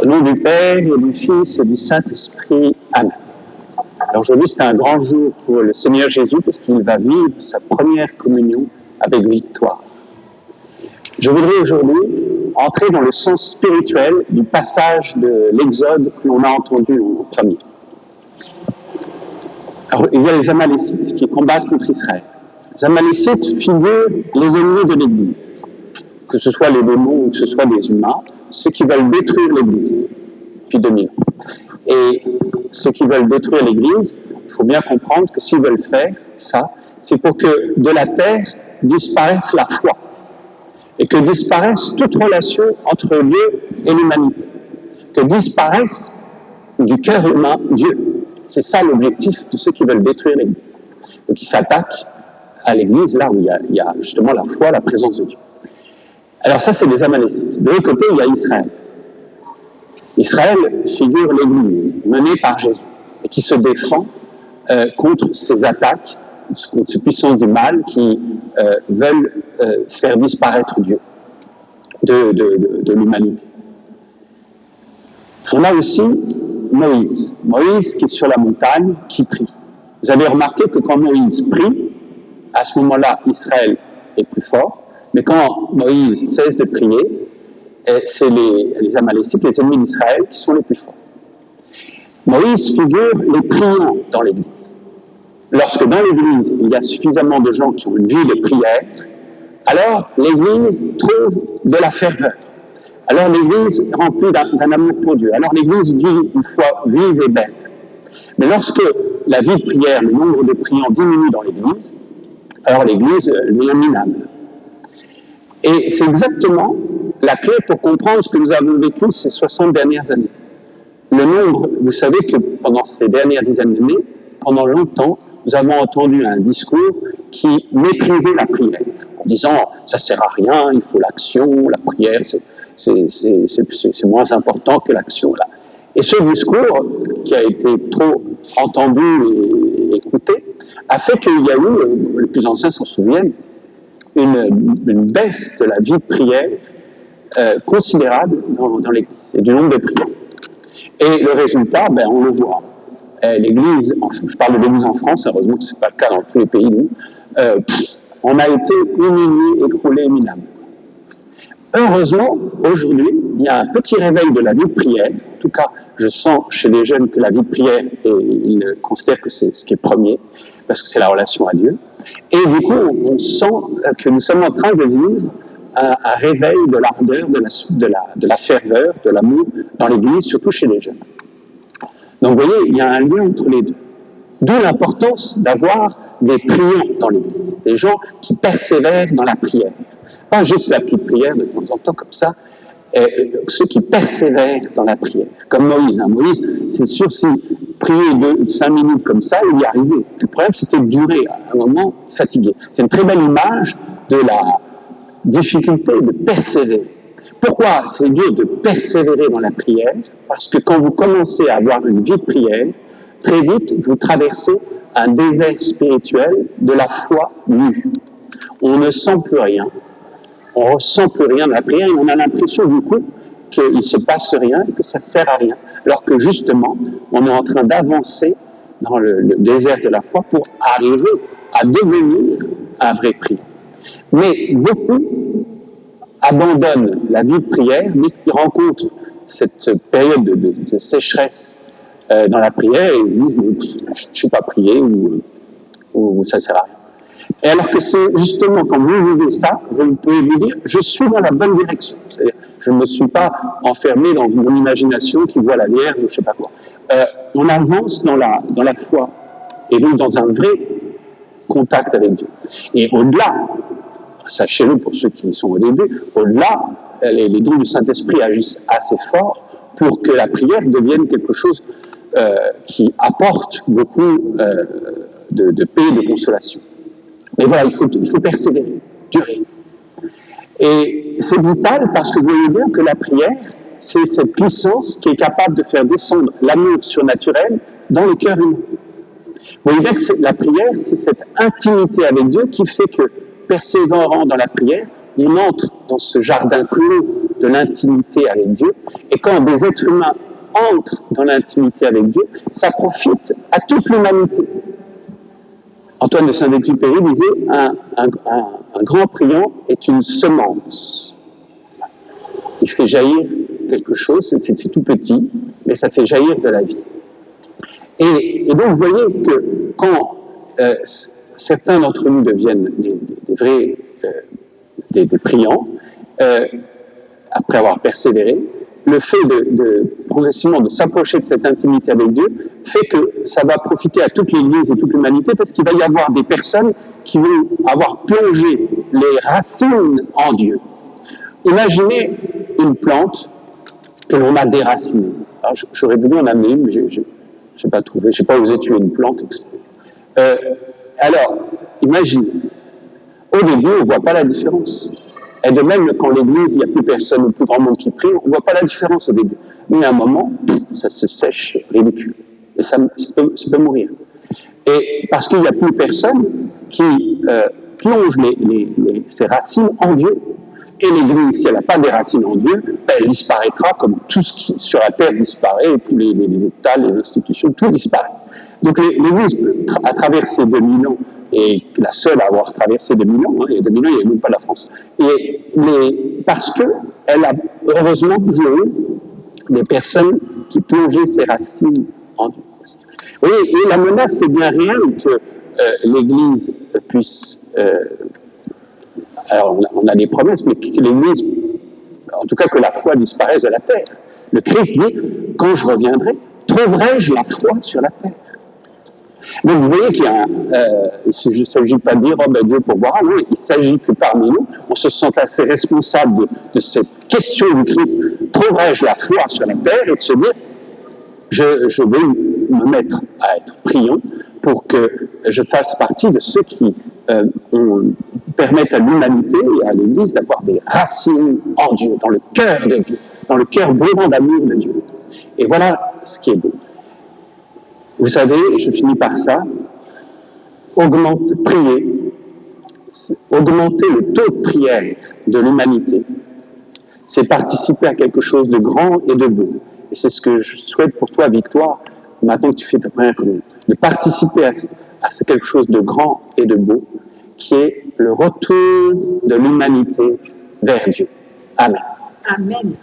Au nom du Père et du Fils et du Saint-Esprit. Amen. Alors aujourd'hui, c'est un grand jour pour le Seigneur Jésus parce qu'il va vivre sa première communion avec victoire. Je voudrais aujourd'hui entrer dans le sens spirituel du passage de l'Exode que l'on a entendu en premier. Alors, il y a les Amalécites qui combattent contre Israël. Les Amalécites figurent les ennemis de l'Église, que ce soit les démons ou que ce soit des humains, ceux qui veulent détruire l'Église depuis 2000 ans. Et ceux qui veulent détruire l'Église, il faut bien comprendre que s'ils veulent faire ça, c'est pour que de la terre disparaisse la foi et que disparaisse toute relation entre Dieu et l'humanité, que disparaisse du cœur humain Dieu. C'est ça l'objectif de ceux qui veulent détruire l'Église. Donc ils s'attaquent à l'Église là où il y a justement la foi, la présence de Dieu. Alors ça, c'est les Amalécites. De l'autre côté, il y a Israël. Israël figure l'Église menée par Jésus et qui se défend contre ces attaques, contre ces puissances du mal qui veulent faire disparaître Dieu de l'humanité. On a aussi Moïse. Moïse qui est sur la montagne, qui prie. Vous avez remarqué que quand Moïse prie, à ce moment-là, Israël est plus fort, mais quand Moïse cesse de prier, c'est les Amalécites, les ennemis d'Israël, qui sont les plus forts. Moïse figure les priants dans l'Église. Lorsque dans l'Église, il y a suffisamment de gens qui ont une vie de prière, alors l'Église trouve de la ferveur. Alors l'Église est remplie d'un amour pour Dieu. Alors l'Église vit une foi vive et belle. Mais lorsque la vie de prière, le nombre de priants diminue dans l'Église, alors l'Église devient minable. Et c'est exactement la clé pour comprendre ce que nous avons vécu ces 60 dernières années. Le nombre, vous savez que pendant ces dernières dizaines d'années, pendant longtemps, nous avons entendu un discours qui méprisait la prière, en disant « ça sert à rien, il faut l'action, la prière, c'est moins important que l'action. » là. Et ce discours, qui a été trop entendu et écouté, a fait qu'il y a eu, les plus anciens s'en souviennent, une baisse de la vie de prière considérable dans l'Église et du nombre de prières. Et le résultat, on le voit. L'Église, je parle de l'Église en France, heureusement que ce n'est pas le cas dans tous les pays, nous, on a été humiliés, écroulés, éminemment. Heureusement, aujourd'hui, il y a un petit réveil de la vie de prière. En tout cas, je sens chez les jeunes que la vie de prière, ils considèrent que c'est ce qui est premier, parce que c'est la relation à Dieu. Et du coup, on sent que nous sommes en train de vivre un réveil de l'ardeur, de la ferveur, de l'amour dans l'Église, surtout chez les jeunes. Donc vous voyez, il y a un lien entre les deux. D'où l'importance d'avoir des priants dans l'Église, des gens qui persévèrent dans la prière. Pas juste la petite prière de temps en temps comme ça, ceux qui persévèrent dans la prière, comme Moïse. Moïse, c'est sûr, s'il priait 5 minutes comme ça, il y arrivait. Le problème, c'était de durer, à un moment, fatigué. C'est une très belle image de la difficulté de persévérer. Pourquoi c'est dur de persévérer dans la prière? Parce que quand vous commencez à avoir une vie de prière, très vite, vous traversez un désert spirituel de la foi nue. On ne sent plus rien. On ne ressent plus rien dans la prière et on a l'impression du coup qu'il ne se passe rien et que ça ne sert à rien. Alors que justement, on est en train d'avancer dans le désert de la foi pour arriver à devenir un vrai prieur. Mais beaucoup abandonnent la vie de prière, mais qui rencontrent cette période de sécheresse dans la prière et ils disent « je ne sais pas prier » ou « ça ne sert à rien ». Et alors que c'est justement quand vous vivez ça, vous pouvez vous dire « je suis dans la bonne direction ». C'est-à-dire, je ne me suis pas enfermé dans mon imagination qui voit la Vierge ou je ne sais pas quoi. On avance dans la foi et donc dans un vrai contact avec Dieu. Et au-delà, sachez-le pour ceux qui sont au début, au-delà, les dons du Saint-Esprit agissent assez fort pour que la prière devienne quelque chose qui apporte beaucoup de paix et de consolation. Mais voilà, il faut persévérer, durer. Et c'est vital parce que vous voyez bien que la prière, c'est cette puissance qui est capable de faire descendre l'amour surnaturel dans le cœur humain. Vous voyez bien que la prière, c'est cette intimité avec Dieu qui fait que, persévérant dans la prière, on entre dans ce jardin clos de l'intimité avec Dieu. Et quand des êtres humains entrent dans l'intimité avec Dieu, ça profite à toute l'humanité. Antoine de Saint-Exupéry disait un grand priant est une semence. Il fait jaillir quelque chose, c'est tout petit, mais ça fait jaillir de la vie. Et donc, vous voyez que quand certains d'entre nous deviennent des vrais des priants, après avoir persévéré, le fait progressivement de s'approcher de cette intimité avec Dieu fait que ça va profiter à toute l'Église et toute l'humanité, parce qu'il va y avoir des personnes qui vont avoir plongé les racines en Dieu. Imaginez une plante que l'on a déracinée. Alors, j'aurais voulu en amener une, mais je n'ai pas trouvé. Je n'ai pas osé tuer une plante exprès. Alors, imaginez. Au début, on ne voit pas la différence. Et de même, quand l'Église, il n'y a plus personne, ou plus grand monde qui prie, on ne voit pas la différence au début. Mais à un moment, ça se sèche, ridicule. Et ça peut mourir. Et parce qu'il n'y a plus personne qui plonge ses racines en Dieu. Et l'Église, si elle n'a pas des racines en Dieu, elle disparaîtra comme tout ce qui sur la terre disparaît, tous les États, les institutions, tout disparaît. Donc l'Église a traversé 2000 ans, et la seule à avoir traversé 2000 ans, il y a 2000 ans, il n'y avait même pas la France. Parce qu'elle a heureusement toujours eu des personnes qui plongeaient ses racines en Dieu. Oui, et la menace, c'est bien réel que l'Église puisse... alors, on a des promesses, mais que l'Église, en tout cas que la foi disparaisse de la terre. Le Christ dit, quand je reviendrai, trouverai-je la foi sur la terre? Donc vous voyez qu'il y a il ne s'agit pas de dire, oh ben Dieu pourvoira, non, il s'agit que parmi nous, on se sent assez responsable de cette question du Christ, trouverai-je la foi sur la terre, et de se dire, je vais me mettre à être priant pour que je fasse partie de ceux qui permettent à l'humanité et à l'Église d'avoir des racines en Dieu, dans le cœur de Dieu, dans le cœur brûlant d'amour de Dieu. Et voilà ce qui est beau. Vous savez, et je finis par ça, prier, augmenter le taux de prière de l'humanité, c'est participer à quelque chose de grand et de beau. Et c'est ce que je souhaite pour toi, Victoire, maintenant que tu fais ta première communion, de participer à quelque chose de grand et de beau, qui est le retour de l'humanité vers Dieu. Amen. Amen.